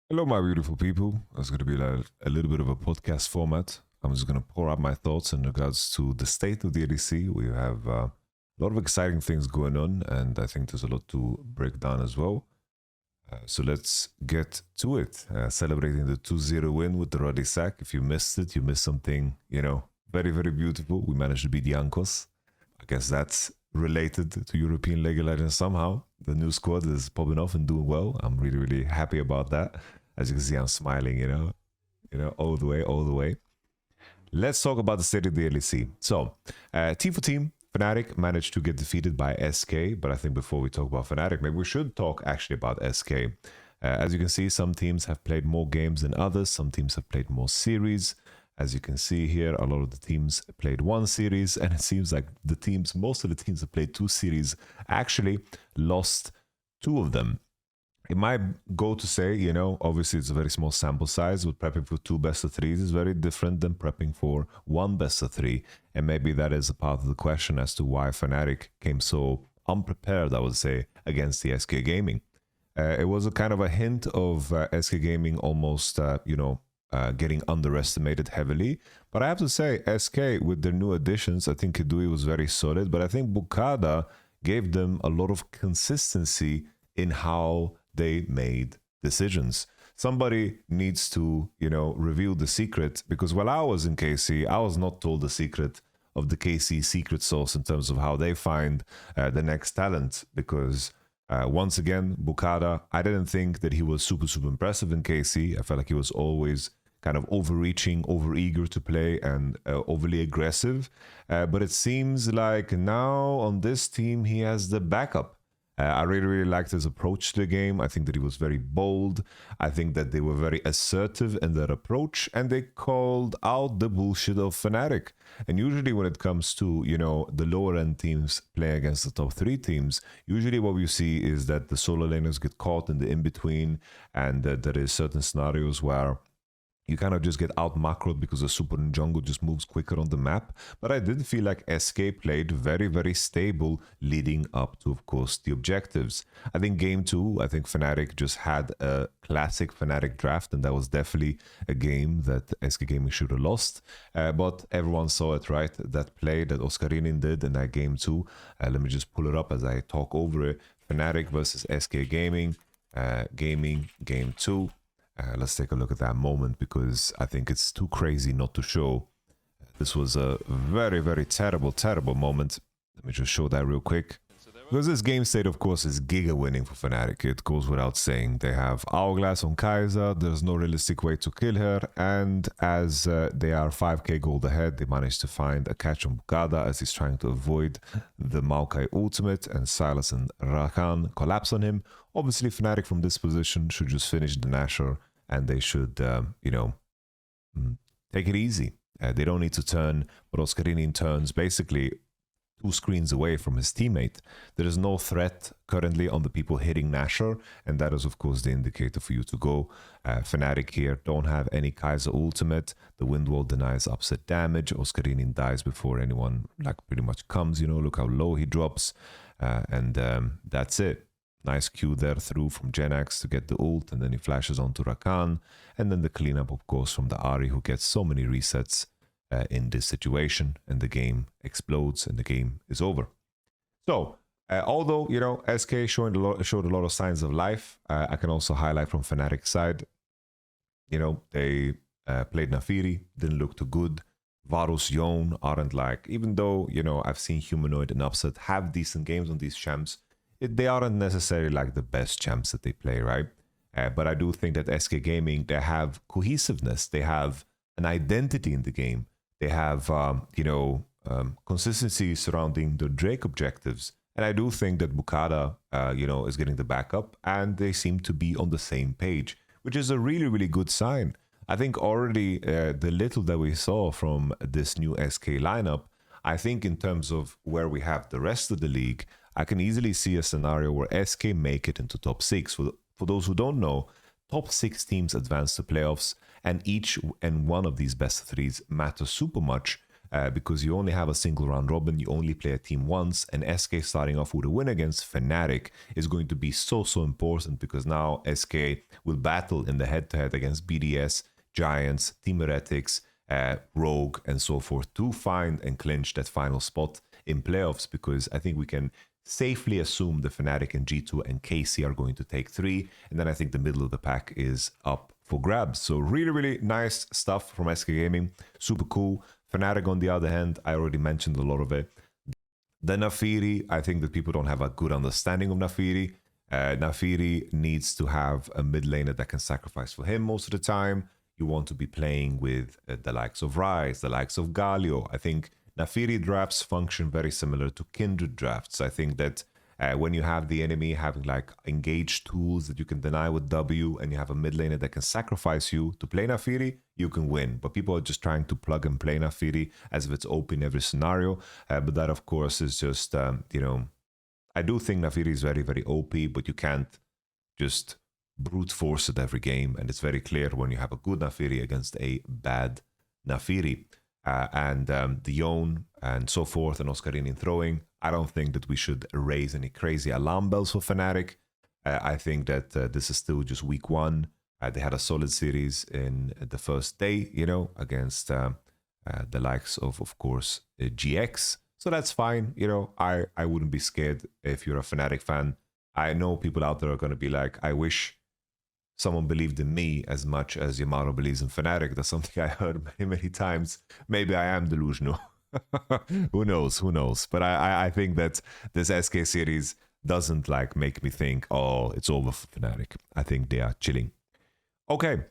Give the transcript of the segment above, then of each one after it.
Hello, my beautiful people. It's going to be like a little bit of a podcast format. I'm just going to pour out my thoughts in regards to the state of the LEC. We have a lot of exciting things going on, and I think there's a lot to break down as well. So let's get to it. Celebrating the 2-0 win with the Roddy Sack. If you missed it, you missed something, very, very beautiful. We managed to beat Yankos. I guess that's related to European League of Legends somehow. The new squad is popping off and doing well. I'm really, really happy about that. As you can see, I'm smiling, all the way, all the way. Let's talk about the state of the LEC. So, team for team, Fnatic managed to get defeated by SK, but I think before we talk about Fnatic, maybe we should talk actually about SK. As you can see, some teams have played more games than others. Some teams have played more series. As you can see here, a lot of the teams played one series, and it seems like most of the teams that played two series actually lost two of them. It might go to say, obviously it's a very small sample size, but prepping for two best of threes is very different than prepping for one best of three. And maybe that is a part of the question as to why Fnatic came so unprepared, I would say, against the SK Gaming. It was a kind of a hint of SK Gaming almost, getting underestimated heavily. But I have to say, SK, with their new additions, I think Kidui was very solid, but I think Bukada gave them a lot of consistency in how they made decisions. Somebody needs to, reveal the secret, because while I was in KC, I was not told the secret of the KC secret sauce in terms of how they find the next talent, because once again, Bukada, I didn't think that he was super, super impressive in KC. I felt like he was always kind of overreaching, overeager to play, and overly aggressive. But it seems like now on this team, he has the backup. I really, really liked his approach to the game. I think that he was very bold. I think that they were very assertive in their approach, and they called out the bullshit of Fnatic. And usually when it comes to, the lower end teams playing against the top three teams, usually what we see is that the solo laners get caught in the in-between, and that there is certain scenarios where you kind of just get out macroed because the super in jungle just moves quicker on the map. But I did feel like SK played very, very stable leading up to, of course, the objectives. I think game two, I think Fnatic just had a classic Fnatic draft, and that was definitely a game that SK Gaming should have lost. But everyone saw it, right? That play that Oscarinin did in that game two. Let me just pull it up as I talk over it. Fnatic versus SK Gaming, game two. Let's take a look at that moment, because I think it's too crazy not to show. This was a very, very terrible, terrible moment. Let me just show that real quick. Because this game state, of course, is giga winning for Fnatic. It goes without saying. They have Hourglass on Kaiser. There's no realistic way to kill her. And as they are 5k gold ahead, they managed to find a catch on Bukada as he's trying to avoid the Maokai ultimate. And Silas and Rakan collapse on him. Obviously, Fnatic from this position should just finish the Nashor. And they should, take it easy. They don't need to turn, but Oscarinin turns basically 2 screens away from his teammate. There is no threat currently on the people hitting Nashor, and that is, of course, the indicator for you to go. Fnatic here don't have any Kaiser ultimate. The wind wall denies upset damage. Oscarinin dies before anyone, pretty much comes. Look how low he drops. And that's it. Nice Q there through from GiantX to get the ult, and then he flashes onto Rakan, and then the cleanup, of course, from the Ahri, who gets so many resets in this situation, and the game explodes, and the game is over. So, although, SK showed a lot of signs of life, I can also highlight from Fnatic's side, they played Nafiri, didn't look too good. Varus, Yone aren't even though, I've seen Humanoid and Upset have decent games on these champs, they aren't necessarily the best champs that they play, right? But I do think that SK Gaming, they have cohesiveness. They have an identity in the game. They have, consistency surrounding the Drake objectives. And I do think that Bukada, is getting the backup, and they seem to be on the same page, which is a really, really good sign. I think already the little that we saw from this new SK lineup, I think in terms of where we have the rest of the league, I can easily see a scenario where SK make it into top 6. For those who don't know, top 6 teams advance to playoffs, and each and one of these best of threes matter super much because you only have a single round robin, you only play a team once, and SK starting off with a win against Fnatic is going to be so important, because now SK will battle in the head-to-head against BDS, Giants, Team Heretics, Rogue, and so forth to find and clinch that final spot in playoffs, because I think we can safely assume the Fnatic and G2 and KC are going to take 3, and then I think the middle of the pack is up for grabs. So really nice stuff from SK Gaming, super cool. Fnatic, on the other hand, I already mentioned a lot of it. The Naafiri, I think that people don't have a good understanding of Naafiri. Naafiri needs to have a mid laner that can sacrifice for him most of the time. You want to be playing with the likes of Ryze, the likes of Galio. I think Naafiri drafts function very similar to Kindred drafts. I think that when you have the enemy having like engaged tools that you can deny with W, and you have a mid laner that can sacrifice you to play Naafiri, you can win. But people are just trying to plug and play Naafiri as if it's OP in every scenario. But that, of course, is just, I do think Naafiri is very OP, but you can't just brute force it every game. And it's very clear when you have a good Naafiri against a bad Naafiri. And the Yone and so forth, and Oscarine in throwing, I don't think that we should raise any crazy alarm bells for Fnatic. I think that this is still just week 1. They had a solid series in the first day, against the likes of course, GX. So that's fine. I wouldn't be scared if you're a Fnatic fan. I know people out there are going to be like, I wish someone believed in me as much as Yamato believes in Fnatic. That's something I heard many times. Maybe I am delusional. Who knows? But I think that this SK series doesn't like make me think, oh, it's over for Fnatic. I think they are chilling. Okay,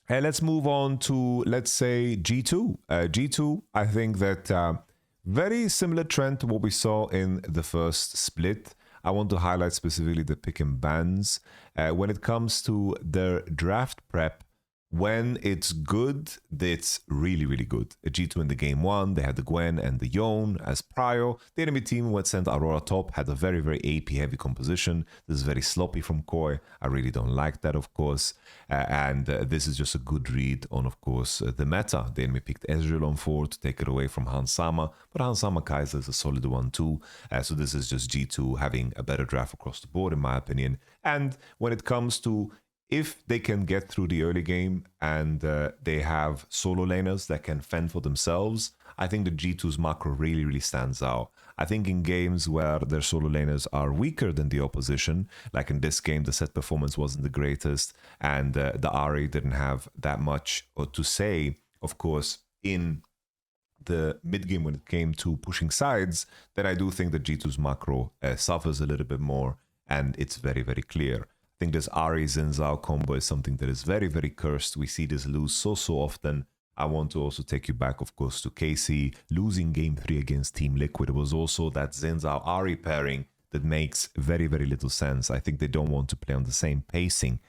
let's move on to, let's say, G2. G2, I think that very similar trend to what we saw in the first split. I want to highlight specifically the pick and bans. When it comes to their draft prep, when it's good, it's really good. G2 in the game 1, they had the Gwen and the Yone as prio. The enemy team went sent Aurora top, had a very AP heavy composition. This is very sloppy from Koi. I really don't like that, of course. And this is just a good read on, of course, the meta. The enemy picked Ezreal on 4 to take it away from Hansama, but Hansama Kaiser is a solid one too. So this is just G2 having a better draft across the board, in my opinion. And when it comes to, if they can get through the early game and they have solo laners that can fend for themselves, I think the G2's macro really stands out. I think in games where their solo laners are weaker than the opposition, like in this game, the set performance wasn't the greatest, and the Ahri didn't have that much to say, of course, in the mid game when it came to pushing sides, then I do think that G2's macro suffers a little bit more, and it's very clear. I think this Ahri Xin Zhao combo is something that is very cursed. We see this lose so often. I want to also take you back, of course, to KC losing game 3 against Team Liquid. It was also that Xin Zhao Ahri pairing that makes very little sense. I think they don't want to play on the same pacing.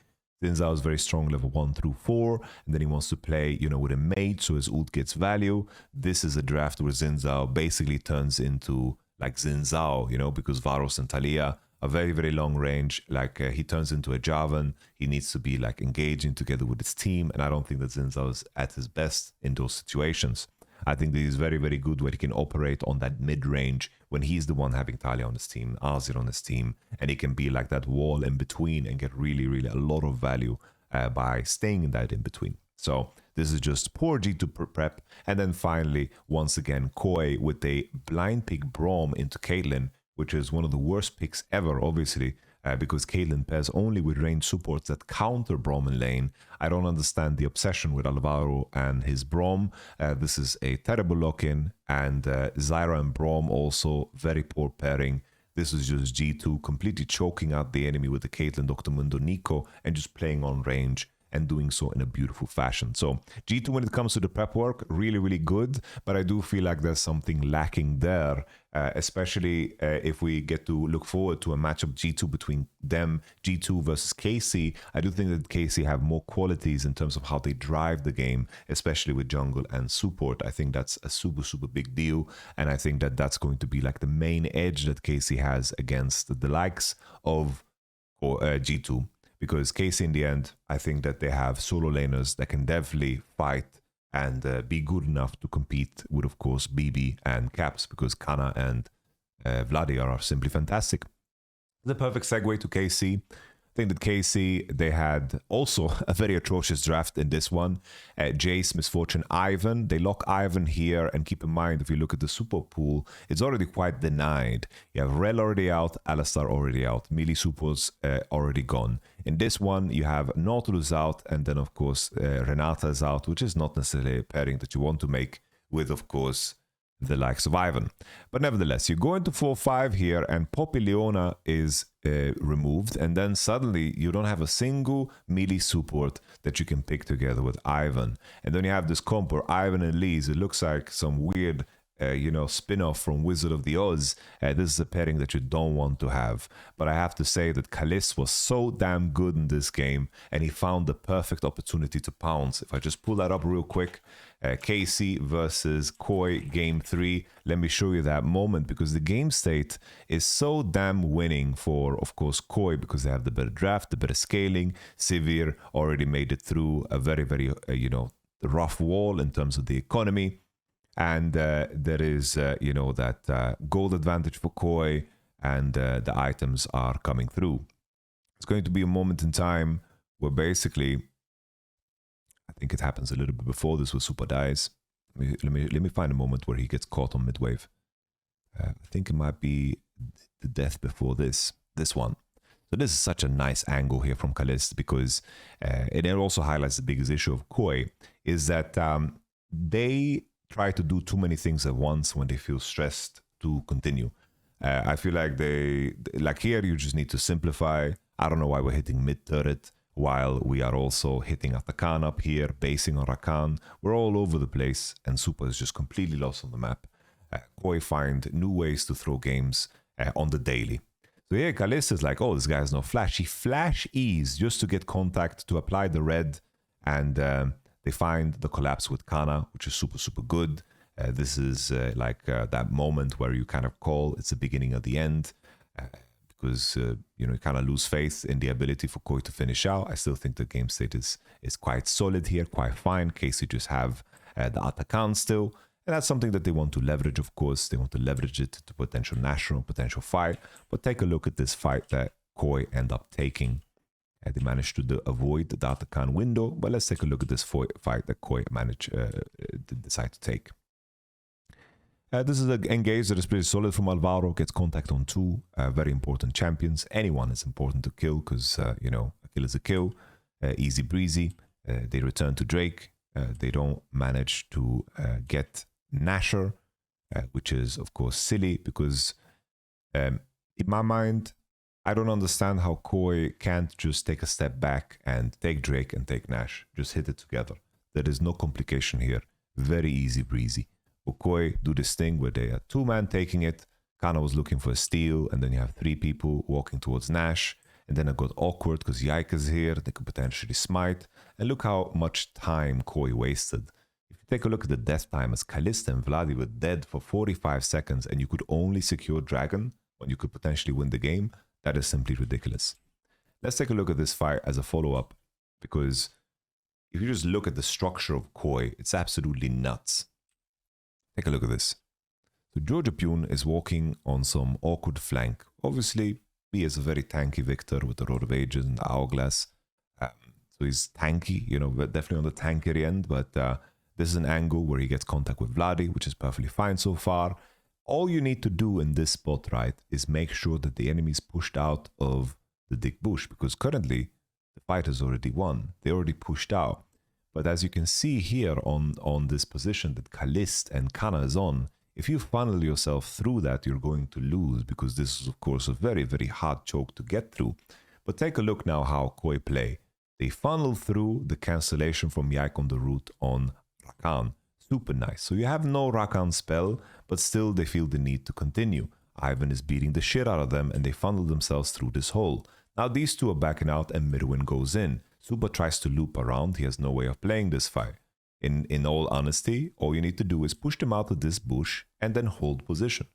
Xin Zhao is very strong level 1 through 4, and then he wants to play, with a mage so his ult gets value. This is a draft where Xin Zhao basically turns into like Xin Zhao, because Varus and Talia a very long range, like he turns into a Javan. He needs to be like engaging together with his team, and I don't think that Xin Zhao is at his best in those situations. I think that he's very good where he can operate on that mid-range when he's the one having Talia on his team, Azir on his team, and he can be like that wall in between and get really a lot of value by staying in that in between. So this is just poor G2 prep. And then finally, once again, Koi with a blind pick Braum into Caitlyn, which is one of the worst picks ever, obviously, because Caitlyn pairs only with range supports that counter Braum in lane. I don't understand the obsession with Alvaro and his Braum. This is a terrible lock-in, and Zyra and Braum also very poor pairing. This is just G2 completely choking out the enemy with the Caitlyn, Dr. Mundo, Nico, and just playing on range and doing so in a beautiful fashion. So G2, when it comes to the prep work, really good, but I do feel like there's something lacking there, especially if we get to look forward to a matchup G2 between them, G2 versus KC. I do think that KC have more qualities in terms of how they drive the game, especially with jungle and support. I think that's a super big deal, and I think that that's going to be like the main edge that KC has against the likes of G2. Because KC in the end, I think that they have solo laners that can definitely fight and be good enough to compete with, of course, BB and Caps, because Kana and Vladi are simply fantastic. The perfect segue to KC. I think that KC, they had also a very atrocious draft in this one. Jace, Misfortune, Ivan. They lock Ivan here, and keep in mind, if you look at the super pool, it's already quite denied. You have Rel already out, Alistar already out, Melee Supers already gone. In this one, you have Nautilus out, and then, of course, Renata is out, which is not necessarily a pairing that you want to make with, of course, the likes of Ivan. But nevertheless, you go into 4-5 here, and Poppy Leona is removed, and then suddenly you don't have a single melee support that you can pick together with Ivan. And then you have this comp where Ivan and Lise, it looks like some weird spin-off from Wizard of the Oz. This is a pairing that you don't want to have. But I have to say that Kalis was so damn good in this game, and he found the perfect opportunity to pounce. If I just pull that up real quick, KC versus Koi game 3. Let me show you that moment, because the game state is so damn winning for, of course, Koi, because they have the better draft, the better scaling. Sivir already made it through a very, very, rough wall in terms of the economy. And there is, that gold advantage for Koi, and the items are coming through. It's going to be a moment in time where basically, I think it happens a little bit before this with Super Dies. Let me find a moment where he gets caught on mid-wave. I think it might be the death before this one. So this is such a nice angle here from Kalist, because it also highlights the biggest issue of Koi, is that they try to do too many things at once when they feel stressed to continue. I feel like like here, you just need to simplify. I don't know why we're hitting mid-turret while we are also hitting Atakan up here, basing on Rakan. We're all over the place, and Super is just completely lost on the map. Koi find new ways to throw games on the daily. So here, Kalist is like, oh, this guy has no flash. He flash E's just to get contact, to apply the red, and they find the collapse with Kana, which is super, super good. This is that moment where you kind of call it's the beginning of the end, because you kind of lose faith in the ability for Koi to finish out. I still think the game state is quite solid here, quite fine. KC just have the Atakan still, and that's something that they want to leverage, of course. They want to leverage it to potential national, potential fight. But take a look at this fight that Koi end up taking. They managed to avoid the Atakan window, but let's take a look at this fight that Koi managed to decide to take. This is an engage that is pretty solid from Alvaro. Gets contact on 2 very important champions. Anyone is important to kill, because, a kill is a kill. Easy breezy. They return to Drake. They don't manage to get Nasher, which is, of course, silly, because in my mind, I don't understand how Koi can't just take a step back and take Drake and take Nash. Just hit it together. There is no complication here. Very easy breezy. Koi do this thing where they are 2-man taking it. Kana was looking for a steal, and then you have 3 people walking towards Nash. And then it got awkward because Yike is here. They could potentially smite. And look how much time Koi wasted. If you take a look at the death time, as Kalista and Vladi were dead for 45 seconds, and you could only secure Dragon when you could potentially win the game, that is simply ridiculous. Let's take a look at this fight as a follow-up, because if you just look at the structure of Koi, it's absolutely nuts. Take a look at this. So Georgia Pune is walking on some awkward flank. Obviously, he is a very tanky Victor with the Rod of Ages and the Hourglass. So he's tanky, but definitely on the tankier end. But this is an angle where he gets contact with Vladi, which is perfectly fine so far. All you need to do in this spot, right, is make sure that the enemy is pushed out of the Dick Bush, because currently the fight has already won. They already pushed out. But as you can see here on this position that Kalist and Kana is on, if you funnel yourself through that, you're going to lose, because this is, of course, a very, very hard choke to get through. But take a look now how Koi play. They funnel through the cancellation from Yike on the route on Rakan. Super nice. So you have no Rakan spell, but still they feel the need to continue. Ivan is beating the shit out of them, and they funnel themselves through this hole. Now these two are backing out, and Mirwin goes in. Super tries to loop around. He has no way of playing this fight. In all honesty, all you need to do is push them out of this bush and then hold position.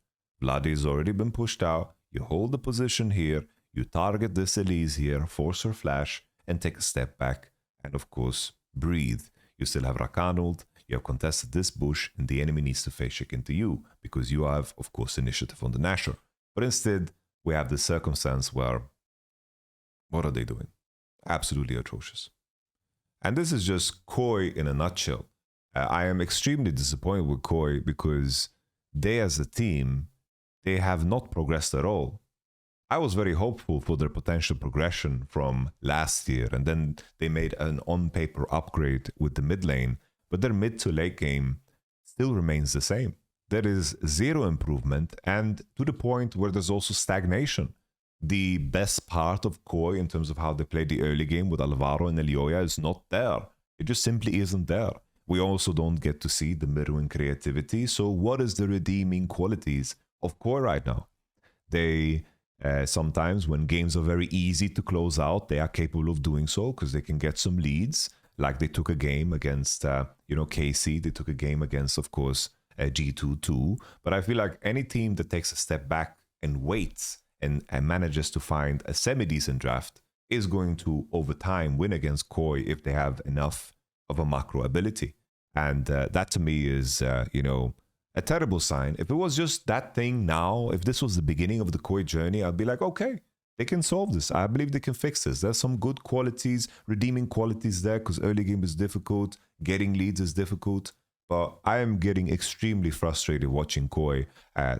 Vladi has already been pushed out. You hold the position here. You target this Elise here, force her flash, and take a step back. And of course, breathe. You still have Rakan ult. you have contested this bush, and the enemy needs to face check into you because you have, of course, initiative on the Nashor. But instead, we have this circumstance where, what are they doing? Absolutely atrocious. And this is just Koi in a nutshell. I am extremely disappointed with Koi because they as a team, they have not progressed at all. I was very hopeful for their potential progression from last year, and then they made an on-paper upgrade with the mid lane, but their mid to late game still remains the same. There is zero improvement, and to the point where there's also stagnation. The best part of Koi in terms of how they play the early game with Alvaro and Elioya is not there. It just simply isn't there. We also don't get to see the mirroring creativity. So what is the redeeming qualities of Koi right now? They sometimes when games are very easy to close out, they are capable of doing so because they can get some leads. Like they took a game against, KC. They took a game against, of course, G2 too. But I feel like any team that takes a step back and waits and manages to find a semi-decent draft is going to, over time, win against Koi if they have enough of a macro ability. And that to me is, a terrible sign. If it was just that thing now, if this was the beginning of the Koi journey, I'd be like, okay, they can solve this. I believe they can fix this. There's some good qualities, redeeming qualities there because early game is difficult, getting leads is difficult. But I am getting extremely frustrated watching Koi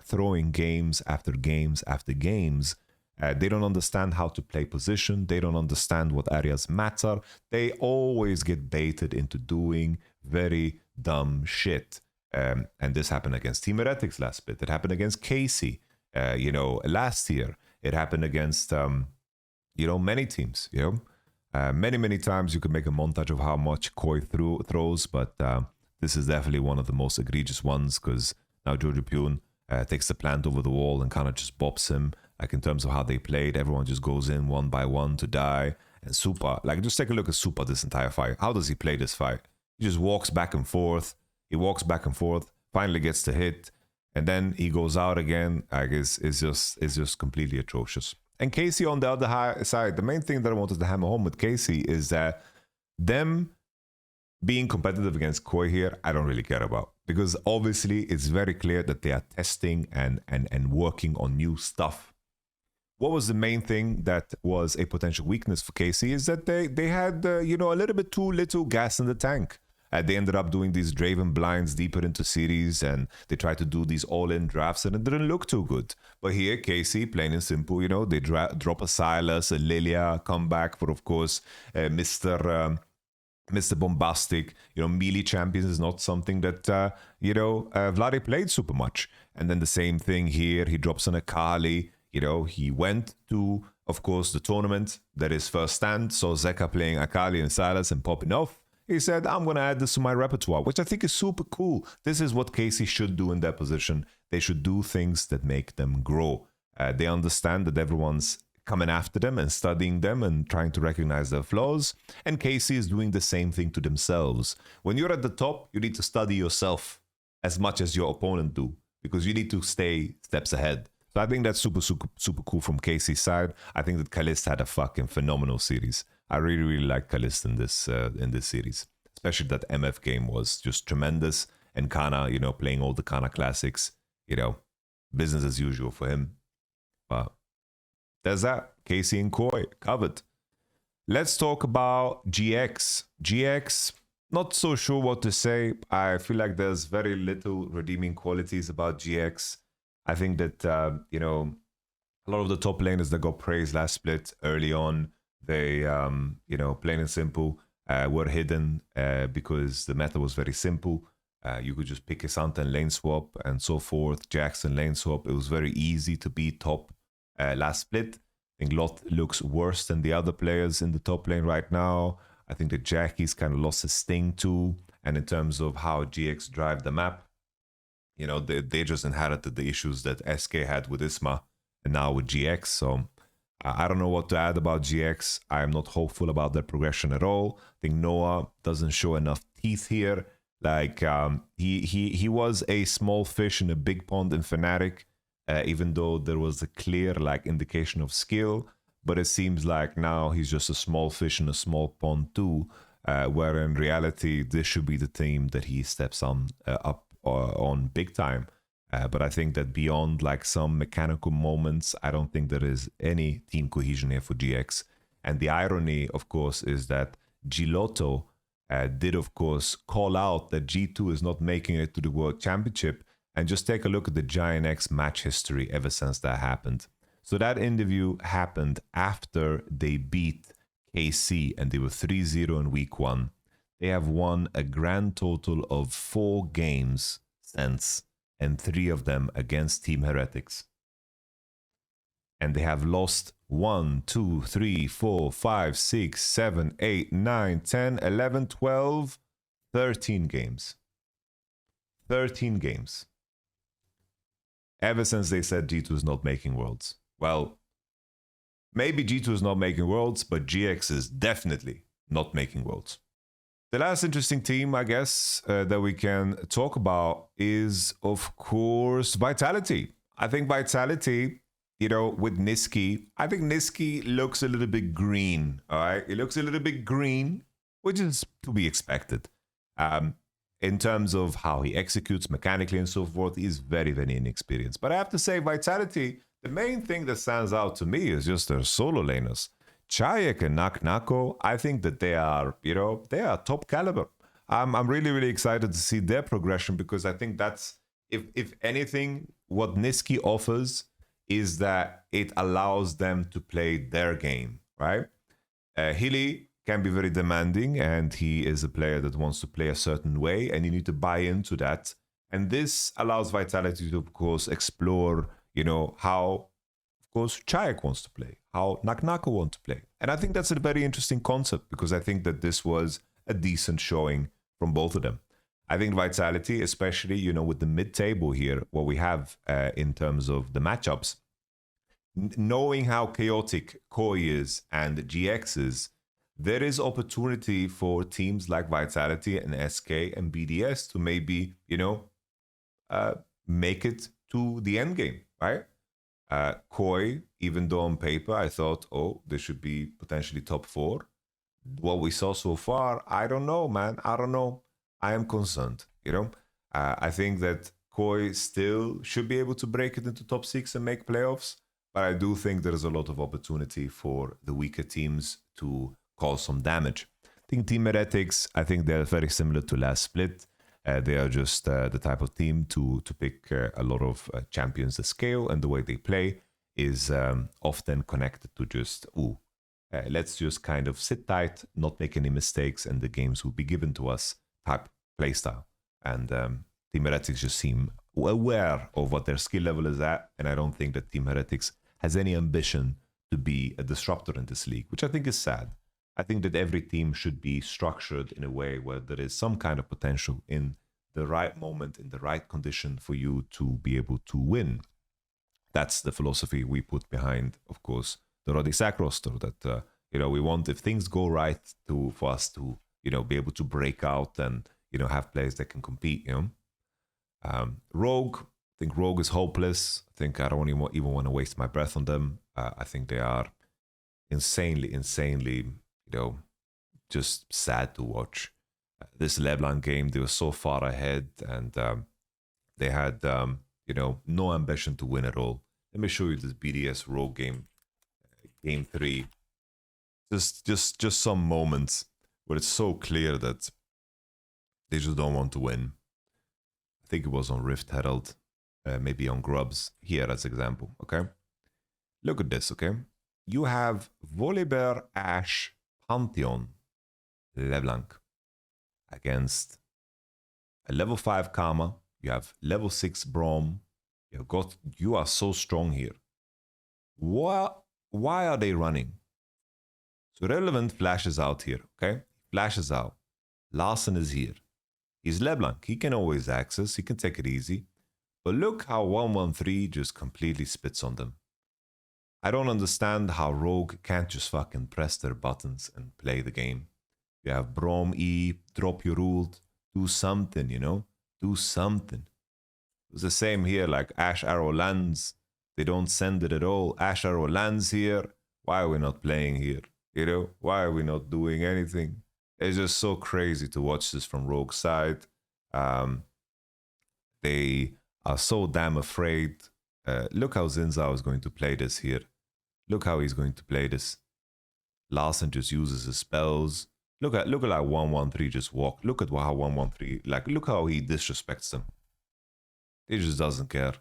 throwing games after games after games. They don't understand how to play position. They don't understand what areas matter. They always get baited into doing very dumb shit. And this happened against Team Heretics last bit. It happened against Casey, last year. It happened against, many teams, many times you could make a montage of how much Koi throws, but this is definitely one of the most egregious ones because now Jojo Pune takes the plant over the wall and kind of just bops him. Like in terms of how they played, everyone just goes in one by one to die. And Supa, just take a look at Supa this entire fight. How does he play this fight? He just walks back and forth. He walks back and forth, finally gets the hit, and then he goes out again. I guess it's just completely atrocious. And Casey on the other side, the main thing that I wanted to hammer home with Casey is that them being competitive against Koi here, I don't really care about. Because obviously it's very clear that they are testing and working on new stuff. What was the main thing that was a potential weakness for Casey is that they had, a little bit too little gas in the tank. They ended up doing these Draven blinds deeper into series, and they tried to do these all-in drafts, and it didn't look too good. But here, Casey, plain and simple, they drop a Silas, a Lilia, come back for, of course, Mr. Bombastic. Melee champions is not something that, Vlade played super much. And then the same thing here, he drops an Akali. He went to, of course, the tournament that is first stand, saw Zeka playing Akali and Silas and popping off. He said, I'm going to add this to my repertoire, which I think is super cool. This is what Casey should do in their position. They should do things that make them grow. They understand that everyone's coming after them and studying them and trying to recognize their flaws. And Casey is doing the same thing to themselves. When you're at the top, you need to study yourself as much as your opponent do, because you need to stay steps ahead. So I think that's super cool from Casey's side. I think that Kalist had a fucking phenomenal series. I really like Kalist in this series, especially that MF game was just tremendous. And Kana, playing all the Kana classics, business as usual for him. But there's that. Casey and Koi covered. Let's talk about GX. GX, not so sure what to say. I feel like there's very little redeeming qualities about GX. I think that a lot of the top laners that got praised last split early on, they, plain and simple, were hidden because the meta was very simple. You could just pick a Santa and lane swap and so forth. Jackson lane swap. It was very easy to be top last split. I think Lot looks worse than the other players in the top lane right now. I think that Jackie's kind of lost his sting too. And in terms of how GX drive the map, they just inherited the issues that SK had with Isma and now with GX. So I don't know what to add about GX. I am not hopeful about their progression at all. I think Noah doesn't show enough teeth here. Like he was a small fish in a big pond in Fnatic, even though there was a clear indication of skill. But it seems like now he's just a small fish in a small pond too. where in reality this should be the team that he steps on on big time. But I think that beyond like some mechanical moments, I don't think there is any team cohesion here for GX. And the irony, of course, is that Gilotto did, of course, call out that G2 is not making it to the World Championship. And just take a look at the GiantX match history ever since that happened. So that interview happened after they beat KC and they were 3-0 in week 1. They have won a grand total of 4 games since, and 3 of them against Team Heretics. And they have lost 1, 2, 3, 4, 5, 6, 7, 8, 9, 10, 11, 12, 13 games. 13 games. Ever since they said G2 is not making Worlds. Well, maybe G2 is not making Worlds, but GX is definitely not making Worlds. The last interesting team, I guess, that we can talk about is, of course, Vitality. I think Vitality, you know, with Nisqy, I think Nisqy looks a little bit green, all right? It looks a little bit green, which is to be expected. In terms of how he executes mechanically and so forth, he's very, very inexperienced. But I have to say, Vitality, the main thing that stands out to me is just their solo laners. GiantX and Naknako, I think that they are, you know, they are top caliber. I'm really, really excited to see their progression because I think that's, if anything, what Nisqy offers is that it allows them to play their game, right? Hilly can be very demanding and he is a player that wants to play a certain way and you need to buy into that. And this allows Vitality to, of course, explore, you know, how, of course, GiantX wants to play, how Naknako wants to play. And I think that's a very interesting concept because I think that this was a decent showing from both of them. I think Vitality, especially, you know, with the mid-table here, what we have in terms of the matchups, knowing how chaotic Koi is and GX is, there is opportunity for teams like Vitality and SK and BDS to maybe, you know, make it to the end game, right? Koi, even though on paper I thought, oh, this should be potentially top 4. What we saw so far, I don't know, man. I don't know. I am concerned, you know. I think that Koi still should be able to break it into top 6 and make playoffs. But I do think there's a lot of opportunity for the weaker teams to cause some damage. I think Team Heretics, I think they're very similar to last split. They are just the type of team to pick a lot of champions. The scale and the way they play is often connected to just, let's just kind of sit tight, not make any mistakes, and the games will be given to us type playstyle. And Team Heretics just seem aware of what their skill level is at, and I don't think that Team Heretics has any ambition to be a disruptor in this league, which I think is sad. I think that every team should be structured in a way where there is some kind of potential in the right moment, in the right condition for you to be able to win. That's the philosophy we put behind, of course, the Roddy Sack roster, that, you know, we want, if things go right, for us to, you know, be able to break out and, you know, have players that can compete, you know. Rogue, I think Rogue is hopeless. I think I don't even want to waste my breath on them. I think they are insanely, you know, just sad to watch. This LeBlanc game, they were so far ahead and they had, you know, no ambition to win at all. Let me show you this BDS Rogue game, game 3. Just some moments where it's so clear that they just don't want to win. I think it was on Rift Herald, maybe on Grubs, here as example, okay? Look at this, okay? You have Volibear, Ashe, Pantheon, LeBlanc against a level 5 Karma. You have level 6 Braum. You are so strong here. Why are they running? So Relevant flashes out here, okay? Flashes out. Larson is here. He's LeBlanc. He can always access. He can take it easy. But look how 113 just completely spits on them. I don't understand how Rogue can't just fucking press their buttons and play the game. You have Braum E, drop your ult, do something, you know? Do something. It's the same here, like Ashe Arrow lands. They don't send it at all. Ashe Arrow lands here. Why are we not playing here? You know? Why are we not doing anything? It's just so crazy to watch this from Rogue side. They are so damn afraid. Look how Zinzao is going to play this here. Look how he's going to play this. Larson just uses his spells. Look at like 113 just walk. Look at how 113, like, look how he disrespects them. He just doesn't care.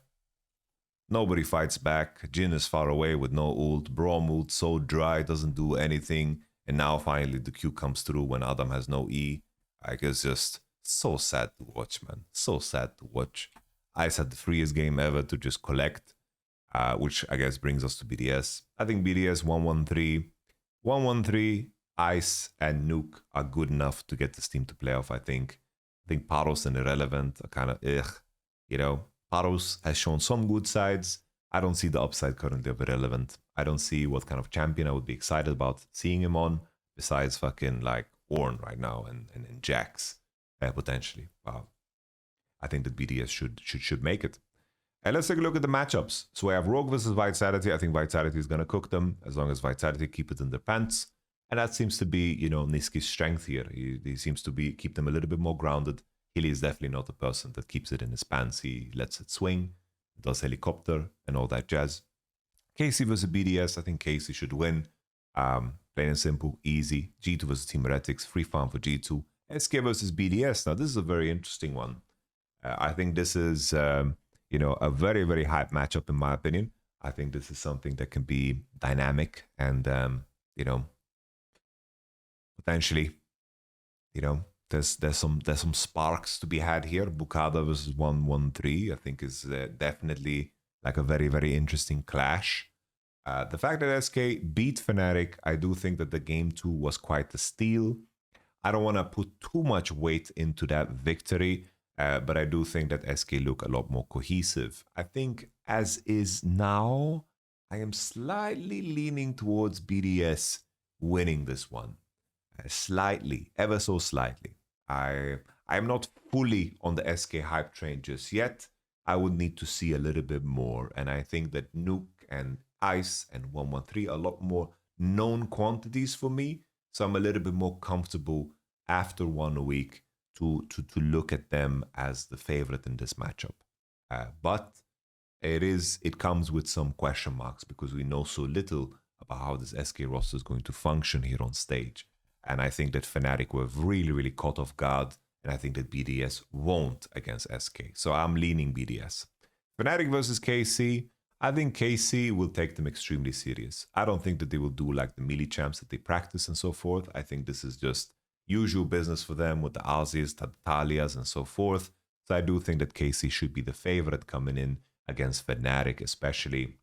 Nobody fights back. Jin is far away with no ult. Braum ult so dry, doesn't do anything. And now finally the Q comes through when Adam has no E. Like, it's just so sad to watch, man. So sad to watch. Ice had the freest game ever to just collect, which I guess brings us to BDS. I think BDS 113. 113, Ice, and Nuke are good enough to get this team to playoff, I think. I think Paros and Irrelevant are kind of you know. Paros has shown some good sides. I don't see the upside currently of Irrelevant. I don't see what kind of champion I would be excited about seeing him on, besides fucking like Ornn right now and Jax, potentially. I think that BDS should make it. And let's take a look at the matchups. So we have Rogue versus Vitality. I think Vitality is going to cook them as long as Vitality keep it in their pants. And that seems to be, you know, Niski's strength here. He seems to be keep them a little bit more grounded. Hilly is definitely not the person that keeps it in his pants. He lets it swing, does helicopter and all that jazz. KC versus BDS. I think KC should win. Plain and simple, easy. G2 versus Team Heretics. Free farm for G2. SK versus BDS. Now, this is a very interesting one. I think this is... you know, a very, very hype matchup in my opinion. I think this is something that can be dynamic and, you know, potentially, you know, there's some sparks to be had here. Bukada versus 113, I think is definitely like a very, very interesting clash. The fact that SK beat Fnatic, I do think that the game 2 was quite a steal. I don't want to put too much weight into that victory. But I do think that SK look a lot more cohesive. I think as is now, I am slightly leaning towards BDS winning this one. Slightly, ever so slightly. I'm not fully on the SK hype train just yet. I would need to see a little bit more. And I think that Nuke and Ice and 113 are a lot more known quantities for me. So I'm a little bit more comfortable after 1 week to look at them as the favorite in this matchup. But it comes with some question marks because we know so little about how this SK roster is going to function here on stage. And I think that Fnatic were really, really caught off guard. And I think that BDS won't against SK. So I'm leaning BDS. Fnatic versus KC. I think KC will take them extremely serious. I don't think that they will do like the melee champs that they practice and so forth. I think this is just usual business for them with the Aussies, the Talias, and so forth. So I do think that KC should be the favorite coming in against Fnatic, especially,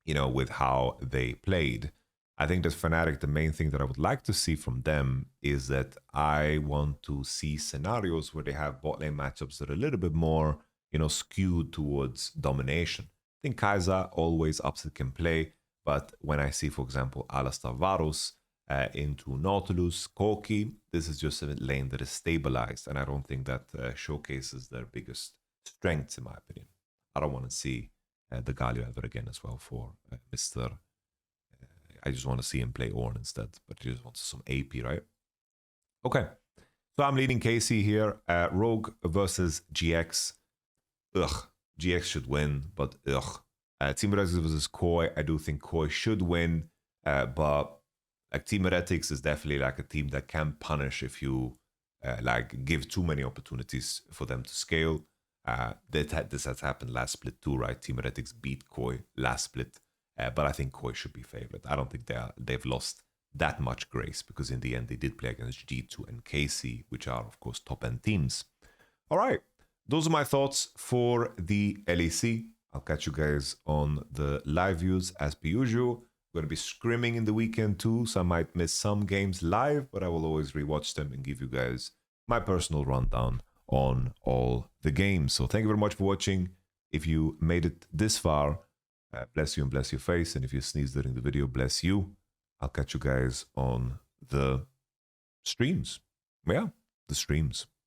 you know, with how they played. I think that Fnatic, the main thing that I would like to see from them is that I want to see scenarios where they have bot lane matchups that are a little bit more, you know, skewed towards domination. I think Kai'Sa always upset can play, but when I see, for example, Alistar Varus into Nautilus, Corki, this is just a lane that is stabilized, and I don't think that showcases their biggest strengths, in my opinion. I don't want to see the Galio ever again as well for Mr. I just want to see him play Ornn instead, but you just want some AP, right? Okay, so I'm leading KC here. Rogue versus GX. GX should win, but Team Heretics versus Koi. I do think Koi should win, but like Team Heretics is definitely like a team that can punish if you like give too many opportunities for them to scale. This has happened last split too, right? Team Heretics beat Koi last split, but I think Koi should be favored. I don't think they've lost that much grace because in the end they did play against G2 and KC, which are of course top end teams. All right, those are my thoughts for the LEC. I'll catch you guys on the live views as per usual. Going to be scrimming in the weekend too, so I might miss some games live, but I will always rewatch them and give you guys my personal rundown on all the games. So thank you very much for watching. If you made it this far, bless you and bless your face. And if you sneeze during the video, bless you. I'll catch you guys on the streams. Yeah, the streams.